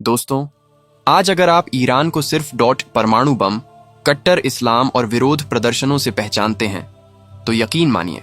दोस्तों, आज अगर आप ईरान को सिर्फ परमाणु बम, कट्टर इस्लाम और विरोध प्रदर्शनों से पहचानते हैं, तो यकीन मानिए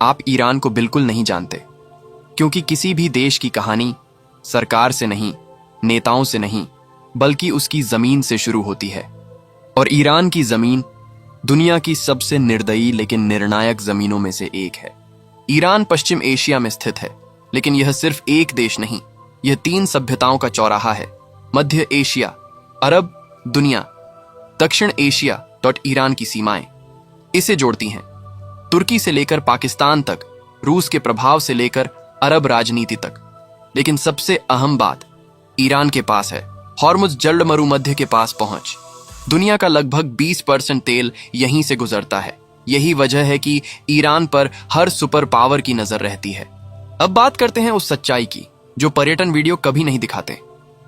आप ईरान को बिल्कुल नहीं जानते। क्योंकि किसी भी देश की कहानी सरकार से नहीं, नेताओं से नहीं, बल्कि उसकी जमीन से शुरू होती है। और ईरान की जमीन दुनिया की सबसे निर्दयी लेकिन निर्णायक जमीनों में से एक है। ईरान पश्चिम एशिया में स्थित है, लेकिन यह सिर्फ एक देश नहीं, यह 3 सभ्यताओं का चौराहा है। मध्य एशिया, अरब दुनिया, दक्षिण एशिया ईरान की सीमाएं इसे जोड़ती हैं। तुर्की से लेकर पाकिस्तान तक, रूस के प्रभाव से लेकर अरब राजनीति तक। लेकिन सबसे अहम बात ईरान के पास है हॉर्मुज जल मरुमध्य के पास पहुंच। दुनिया का लगभग 20% तेल यहीं से गुजरता है। यही वजह है कि ईरान पर हर सुपर पावर की नजर रहती है। अब बात करते हैं उस सच्चाई की जो पर्यटन वीडियो कभी नहीं दिखाते।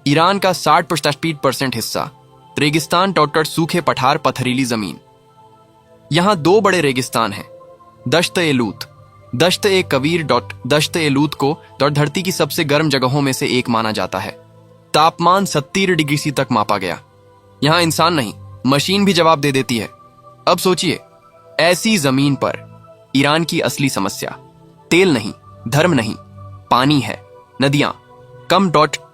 ईरान का 60% हिस्सा रेगिस्तान सूखे पठार पथरीली जमीन। यहां 2 बड़े रेगिस्तान हैं, दश्त-ए-लूत, दश्त-ए-कवीर दश्त-ए-लूत को धरती की सबसे गर्म जगहों में से एक माना जाता है। तापमान 70 डिग्री सी तक मापा गया। यहां इंसान नहीं, मशीन भी जवाब दे देती है। अब सोचिए, ऐसी जमीन पर ईरान की असली समस्या तेल नहीं, धर्म नहीं, पानी है। नदियां, कम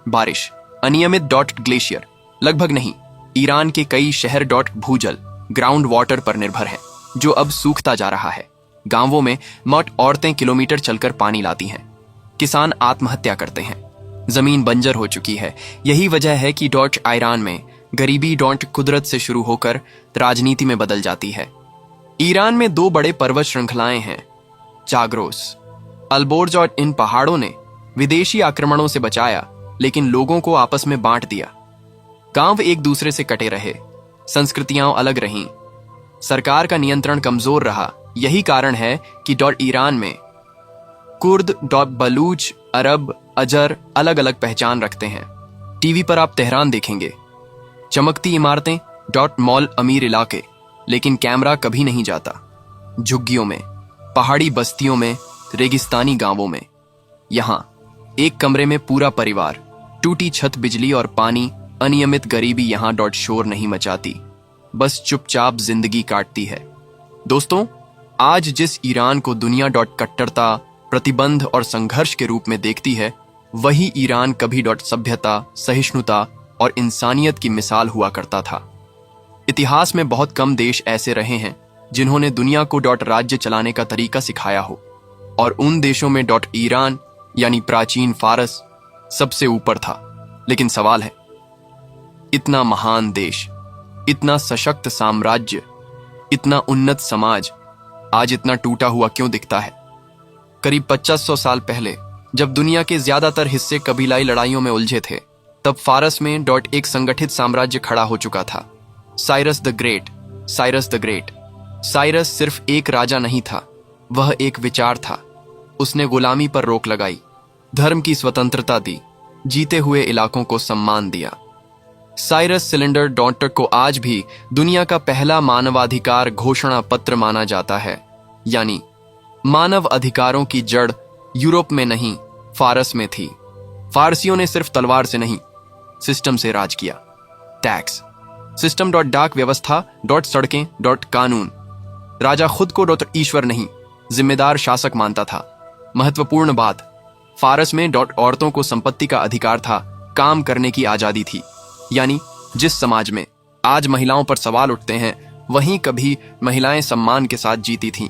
बारिश, अनियमित ग्लेशियर, लगभग नहीं। ईरान के कई शहर भूजल ग्राउंड वाटर पर निर्भर है, जो अब सूखता जा रहा है। गांवों में औरतें किलोमीटर चलकर पानी लाती हैं। किसान आत्महत्या करते हैं। जमीन बंजर हो चुकी है। यही वजह है कि ईरान में गरीबी कुदरत से शुरू होकर राजनीति में बदल जाती है। ईरान में 2 बड़े पर्वत श्रृंखलाएं हैं, जाग्रोस, अल्बोर्ज, और इन पहाड़ों ने विदेशी आक्रमणों से बचाया, लेकिन लोगों को आपस में बांट दिया। गांव एक दूसरे से कटे रहे, संस्कृतियां अलग रहीं, सरकार का नियंत्रण कमजोर रहा। यही कारण है कि ईरान में कुर्द, बलूच, अरब, अजर अलग अलग पहचान रखते हैं। टीवी पर आप तेहरान देखेंगे, चमकती इमारतें, मॉल, अमीर इलाके, लेकिन कैमरा कभी नहीं जाता। झुग्गियों में, पहाड़ी बस्तियों में, रेगिस्तानी गांवों में। यहां एक कमरे में पूरा परिवार, टूटी छत, बिजली और पानी, अनियमित गरीबी यहां शोर नहीं मचाती, बस चुपचाप जिंदगी काटती है। दोस्तों, आज जिस ईरान को दुनिया कट्टरता, प्रतिबंध और संघर्ष के रूप में देखती है, वही ईरान कभी सभ्यता, सहिष्णुता और इंसानियत की मिसाल हुआ करता था। इतिहास में बहुत कम देश ऐसे रहे हैं जिन्होंने दुनिया को राज्य चलाने का तरीका सिखाया हो, और उन देशों में ईरान यानी प्राचीन फारस सबसे ऊपर था। लेकिन सवाल है, इतना महान देश, इतना सशक्त साम्राज्य, इतना उन्नत समाज आज इतना टूटा हुआ क्यों दिखता है? करीब 2500 साल पहले जब दुनिया के ज्यादातर हिस्से कबीलाई लड़ाइयों में उलझे थे, तब फारस में एक संगठित साम्राज्य खड़ा हो चुका था, साइरस द ग्रेट। साइरस सिर्फ एक राजा नहीं था, वह एक विचार था। उसने गुलामी पर रोक लगाई, धर्म की स्वतंत्रता दी, जीते हुए इलाकों को सम्मान दिया। साइरस सिलेंडर को आज भी दुनिया का पहला मानवाधिकार घोषणा पत्र माना जाता है। यानी मानव अधिकारों की जड़ यूरोप में नहीं, फारस में थी। फारसियों ने सिर्फ तलवार से नहीं, सिस्टम से राज किया। टैक्स सिस्टम, डाक व्यवस्था, सड़कें, कानून। राजा खुद को ईश्वर नहीं, जिम्मेदार शासक मानता था। महत्वपूर्ण बात, फारस में औरतों को संपत्ति का अधिकार था, काम करने की आजादी थी। यानी जिस समाज में आज महिलाओं पर सवाल उठते हैं, वहीं कभी महिलाएं सम्मान के साथ जीती थीं।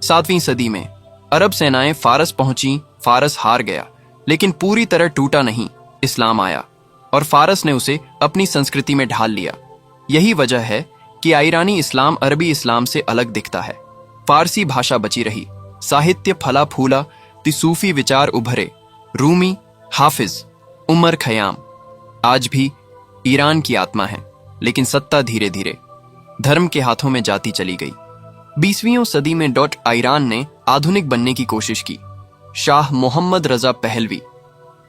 7वीं सदी में अरब सेनाएं फारस पहुंची, फारस हार गया, लेकिन पूरी तरह टूटा नहीं। इस्लाम आया और फारस ने उसे अपनी संस्कृति में ढाल लिया। यही वजह है कि ईरानी इस्लाम अरबी इस्लाम से अलग दिखता है। फारसी भाषा बची रही, साहित्य फला फूला, सूफी विचार उभरे। रूमी, हाफिज, उमर खयाम आज भी ईरान की आत्मा है, लेकिन सत्ता धीरे धीरे धर्म के हाथों में जाती चली गई। 20वीं सदी में ईरान ने आधुनिक बनने की कोशिश की। शाह मोहम्मद रजा पहलवी,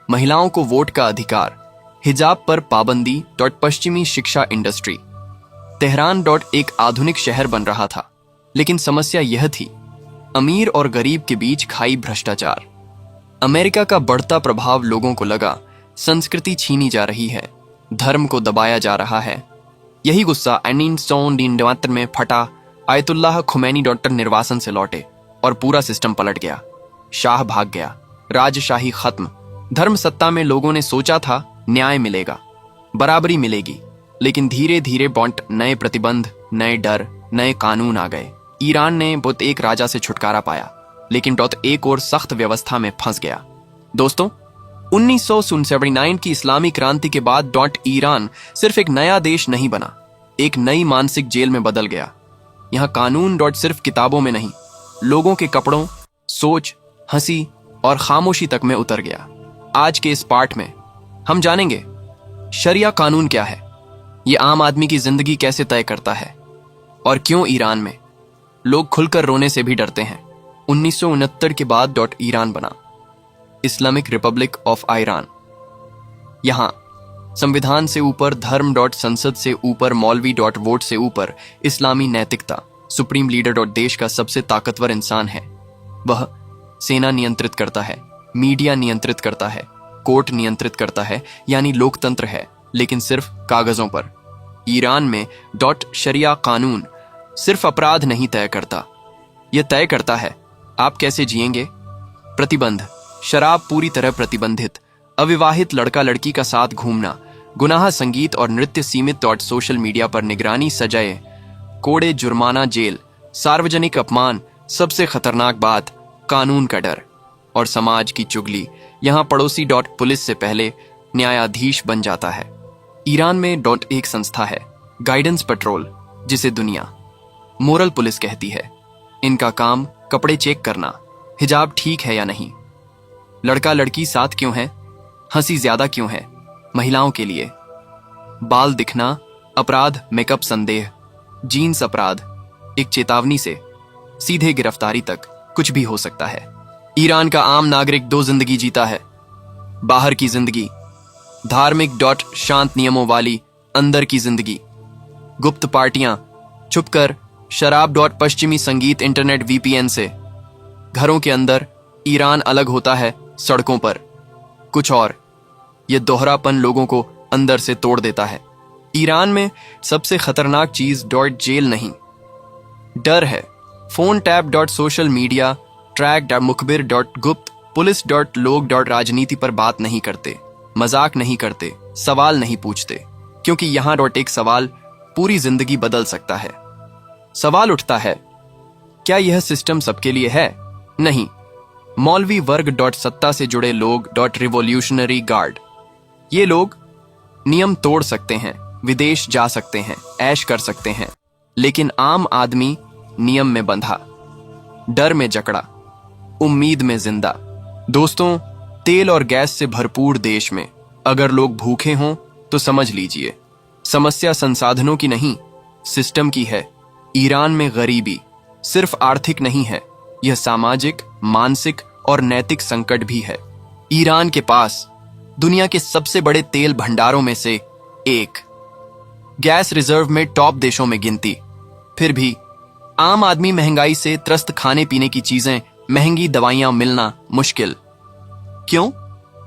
महिलाओं को वोट का अधिकार, हिजाब पर पाबंदी, पश्चिमी शिक्षा इंडस्ट्री। तेहरान एक आधुनिक शहर बन रहा था, लेकिन समस्या यह थी, अमीर और गरीब के बीच खाई भ्रष्टाचार। अमेरिका का बढ़ता प्रभाव लोगों को लगा संस्कृति छीनी जा रही है, धर्म को दबाया जा रहा है। यही गुस्सा 1979 में फटा। आयतुल्लाह खुमैनी डॉक्टर निर्वासन से लौटे और पूरा सिस्टम पलट गया। शाह भाग गया, राजशाही खत्म। धर्म सत्ता में लोगों ने सोचा था न्याय मिलेगा, बराबरी मिलेगी, लेकिन धीरे धीरे बॉन्ट नए प्रतिबंध, नए डर, नए कानून आ गए। ईरान ने बुत एक राजा से छुटकारा पाया, लेकिन डॉट एक और सख्त व्यवस्था में फंस गया। दोस्तों, 1979 की इस्लामी क्रांति के बाद डॉट ईरान सिर्फ एक नया देश नहीं बना, एक नई मानसिक जेल में बदल गया। यहां कानून डॉट सिर्फ किताबों में नहीं, लोगों के कपड़ों, सोच, हंसी और खामोशी तक में उतर गया। आज के इस पाठ में हम जानेंगे शरिया कानून क्या है, ये आम आदमी की जिंदगी कैसे तय करता है, और क्यों ईरान में लोग खुलकर रोने से भी डरते हैं। 1969 के बाद डॉट ईरान बना, इस्लामिक रिपब्लिक ऑफ ईरान। यहां संविधान से ऊपर, धर्म डॉट संसद से ऊपर, मौलवी डॉट वोट से ऊपर, इस्लामी नैतिकता, सुप्रीम लीडर डॉट देश का सबसे ताकतवर इंसान है। वह सेना नियंत्रित करता है, मीडिया नियंत्रित करता है, कोर्ट नियंत्रित करता है, यानी लोकतंत्र है, लेकिन सिर्फ कागजों पर। ईरान में डॉट शरिया कानून सिर्फ अपराध नहीं तय करता, यह तय करता है आप कैसे जिएंगे। प्रतिबंध, शराब पूरी तरह प्रतिबंधित, अविवाहित लड़का लड़की का साथ घूमना, गुनाह संगीत और नृत्य सीमित डॉट सोशल मीडिया पर निगरानी, सजाए, कोड़े, जुर्माना, जेल, सार्वजनिक अपमान, सबसे खतरनाक बात कानून का डर और समाज की चुगली। यहां पड़ोसी डॉट पुलिस से पहले न्यायाधीश बन जाता है। ईरान में डॉट एक संस्था है, गाइडेंस पेट्रोल, जिसे दुनिया मोरल पुलिस कहती है। इनका काम कपड़े चेक करना, हिजाब ठीक है या नहीं, लड़का लड़की साथ क्यों है, हंसी ज्यादा क्यों है, महिलाओं के लिए बाल दिखना अपराध, मेकअप संदेह, जीन्स अपराध, एक चेतावनी से सीधे गिरफ्तारी तक कुछ भी हो सकता है। ईरान का आम नागरिक दो जिंदगी जीता है, बाहर की जिंदगी, धार्मिक डॉट शांत नियमों वाली, अंदर की जिंदगी, गुप्त पार्टियां, छुपकर, शराब डॉट पश्चिमी संगीत, इंटरनेट, वीपीएन से। घरों के अंदर ईरान अलग होता है, सड़कों पर कुछ और। यह दोहरापन लोगों को अंदर से तोड़ देता है। ईरान में सबसे खतरनाक चीज डॉट जेल नहीं, डर है। Phone tap dot social media, track dot मुखबिर डॉट गुप्त, पुलिस डॉट लोग डॉट राजनीति पर बात नहीं करते, मजाक नहीं करते, सवाल नहीं पूछते, क्योंकि यहां डॉट एक सवाल पूरी जिंदगी बदल सकता है। सवाल उठता है, क्या यह सिस्टम सबके लिए है? नहीं। मौलवी वर्ग डॉट सत्ता से जुड़े लोग डॉट रिवॉल्यूशनरी गार्ड, ये लोग नियम तोड़ सकते हैं, विदेश जा सकते हैं, ऐश कर सकते हैं, लेकिन आम आदमी नियम में बंधा, डर में जकड़ा, उम्मीद में जिंदा। दोस्तों, तेल और गैस से भरपूर देश में अगर लोग भूखे हों तो समझ लीजिए समस्या संसाधनों की नहीं, सिस्टम की है। ईरान में गरीबी सिर्फ आर्थिक नहीं है, यह सामाजिक, मानसिक और नैतिक संकट भी है। ईरान के पास दुनिया के सबसे बड़े तेल भंडारों में से एक, गैस रिजर्व में टॉप देशों में गिनती, फिर भी आम आदमी महंगाई से त्रस्त, खाने पीने की चीजें महंगी, दवाइयां मिलना मुश्किल। क्यों?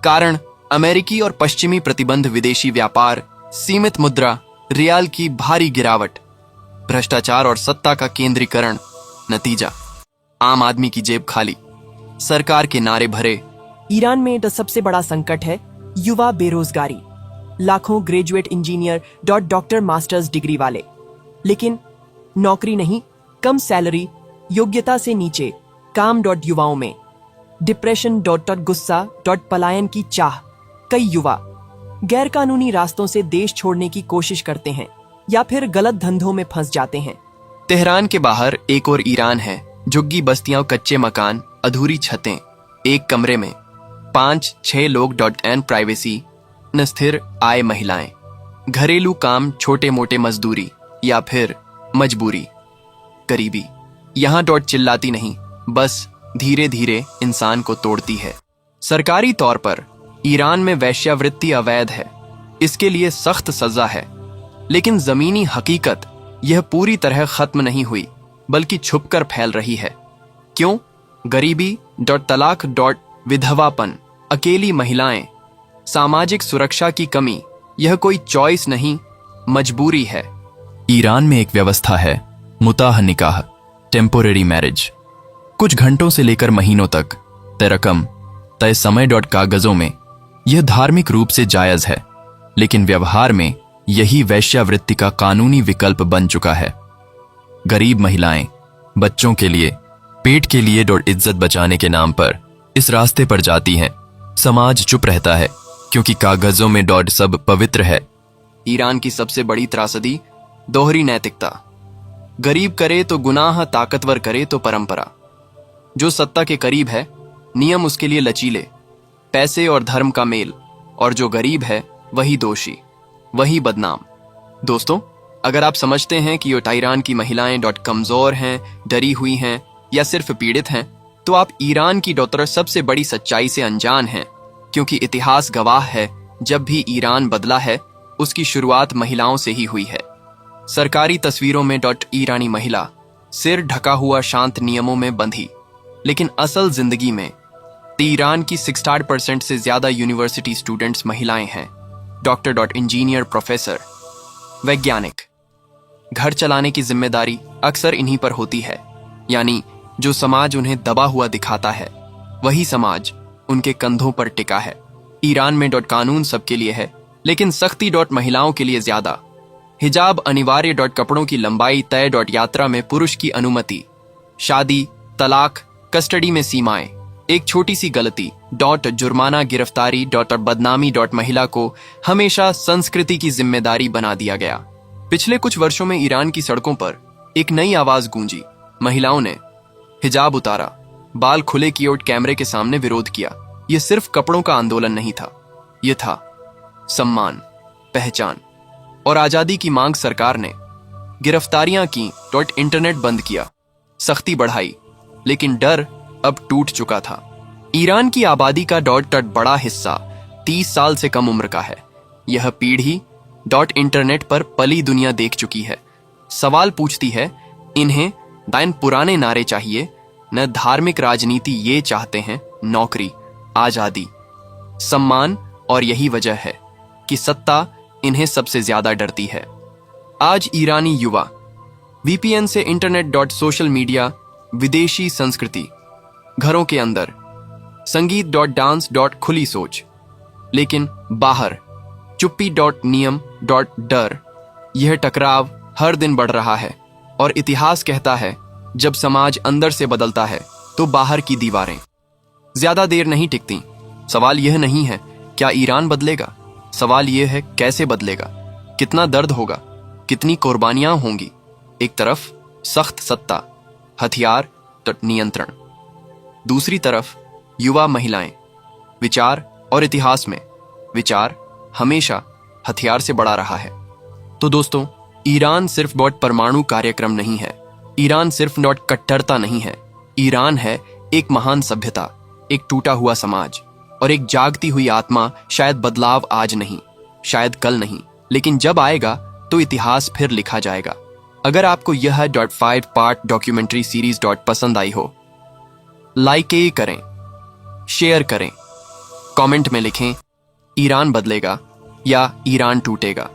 कारण अमेरिकी और पश्चिमी प्रतिबंध, विदेशी व्यापार, सीमित मुद्रा, रियाल की भारी गिरावट, भ्रष्टाचार और सत्ता का केंद्रीकरण। नतीजा, आम आदमी की जेब खाली, सरकार के नारे भरे। ईरान में तो सबसे बड़ा संकट है युवा बेरोजगारी। लाखों graduate engineer dot doctor masters degree वाले, लेकिन नौकरी नहीं, कम सैलरी, योग्यता से नीचे काम डॉट युवाओं में। डिप्रेशन डॉट गुस्सा डॉट पलायन की चाह। कई युवा गैरकानूनी रास्तों से देश छोड़ने की कोशिश करते हैं या फिर गलत धंधों में फंस जाते हैं। तेहरान के बाहर एक और ईरान है, झुग्गी बस्तियां, कच्चे मकान, अधूरी छतें, एक कमरे में 5-6 लोग डॉट एन प्राइवेसी, न स्थिर आय महिलाएं, घरेलू काम, छोटे मोटे मजदूरी या फिर मजबूरी। गरीबी यहां डॉट चिल्लाती नहीं, बस धीरे धीरे इंसान को तोड़ती है। सरकारी तौर पर ईरान में वैश्यावृत्ति अवैध है, इसके लिए सख्त सजा है, लेकिन जमीनी हकीकत यह पूरी तरह खत्म नहीं हुई, बल्कि छुपकर फैल रही है। क्यों? गरीबी डॉट तलाक डॉट विधवापन, अकेली महिलाएं, सामाजिक सुरक्षा की कमी, यह कोई चॉइस नहीं, मजबूरी है। ईरान में एक व्यवस्था है, मुताह निकाह, टेम्पोरेरी मैरिज। कुछ घंटों से लेकर महीनों तक तय रकम, तय समय कागजों में यह धार्मिक रूप से जायज है, लेकिन व्यवहार में यही वैश्यावृत्ति का कानूनी विकल्प बन चुका है। गरीब महिलाएं बच्चों के लिए, पेट के लिए इज्जत बचाने के नाम पर इस रास्ते पर जाती हैं। समाज चुप रहता है क्योंकि कागजों में सब पवित्र है। ईरान की सबसे बड़ी त्रासदी दोहरी नैतिकता। गरीब करे तो गुनाह, ताकतवर करे तो परंपरा। जो सत्ता के करीब है, नियम उसके लिए लचीले, पैसे और धर्म का मेल, और जो गरीब है वही दोषी, वही बदनाम। दोस्तों, अगर आप समझते हैं कि ईरान की महिलाएं कमजोर हैं, डरी हुई हैं या सिर्फ पीड़ित हैं, तो आप ईरान की सबसे बड़ी सच्चाई से अनजान हैं, क्योंकि इतिहास गवाह है, जब भी ईरान बदला है उसकी शुरुआत महिलाओं से ही हुई है। सरकारी तस्वीरों में ईरानी महिला सिर ढका हुआ शांत नियमों में बंधी, लेकिन असल जिंदगी में ईरान की 60% से ज्यादा यूनिवर्सिटी स्टूडेंट्स महिलाएं हैं। डॉक्टर, इंजीनियर, प्रोफेसर, वैज्ञानिक। घर चलाने की जिम्मेदारी अक्सर इन्हीं पर होती है, यानी जो समाज उन्हें दबा हुआ दिखाता है, वही समाज उनके कंधों पर टिका है। ईरान में कानून सबके लिए है, लेकिन सख्ती महिलाओं के लिए ज्यादा। हिजाब अनिवार्य, कपड़ों की लंबाई तय, यात्रा में पुरुष की अनुमति, शादी, तलाक, कस्टडी में सीमाएं। एक छोटी सी गलती, जुर्माना, गिरफ्तारी, बदनामी, महिला को हमेशा संस्कृति की जिम्मेदारी बना दिया गया। पिछले कुछ वर्षों में ईरान की सड़कों पर एक नई आवाज गूंजी। महिलाओं ने हिजाब उतारा, बाल खुले किए और कैमरे के सामने विरोध किया। यह सिर्फ कपड़ों का आंदोलन नहीं था, यह था सम्मान, पहचान और आजादी की मांग। सरकार ने गिरफ्तारियां की, इंटरनेट बंद किया, सख्ती बढ़ाई, लेकिन डर अब टूट चुका था। ईरान की आबादी का बड़ा हिस्सा 30 साल से कम उम्र का है। यह पीढ़ी इंटरनेट पर पली दुनिया देख चुकी है। सवाल पूछती है, इन्हें पुराने नारे चाहिए, न धार्मिक राजनीति। ये चाहते हैं नौकरी, आजादी, सम्मान, और यही वजह है कि सत्ता इन्हें सबसे ज्यादा डरती है। आज ईरानी युवा वीपीएन से इंटरनेट, सोशल मीडिया, विदेशी संस्कृति, घरों के अंदर संगीत, डांस, खुली सोच, लेकिन बाहर चुप्पी, नियम, डर। यह टकराव हर दिन बढ़ रहा है, और इतिहास कहता है, जब समाज अंदर से बदलता है तो बाहर की दीवारें ज्यादा देर नहीं टिकती। सवाल यह नहीं है क्या ईरान बदलेगा, सवाल यह है कैसे बदलेगा, कितना दर्द होगा, कितनी कुर्बानियां होंगी। एक तरफ सख्त सत्ता, हथियार, नियंत्रण, दूसरी तरफ युवा महिलाएं। विचार और इतिहास में विचार हमेशा हथियार से बड़ा रहा है। तो दोस्तों, ईरान सिर्फ परमाणु कार्यक्रम नहीं है, ईरान सिर्फ कट्टरता नहीं है। ईरान है एक महान सभ्यता, एक टूटा हुआ समाज और एक जागती हुई आत्मा। शायद बदलाव आज नहीं, शायद कल नहीं, लेकिन जब आएगा तो इतिहास फिर लिखा जाएगा। अगर आपको यह 5 पार्ट डॉक्यूमेंट्री सीरीज पसंद आई हो, लाइक करें, शेयर करें, कमेंट में लिखें ईरान बदलेगा या ईरान टूटेगा।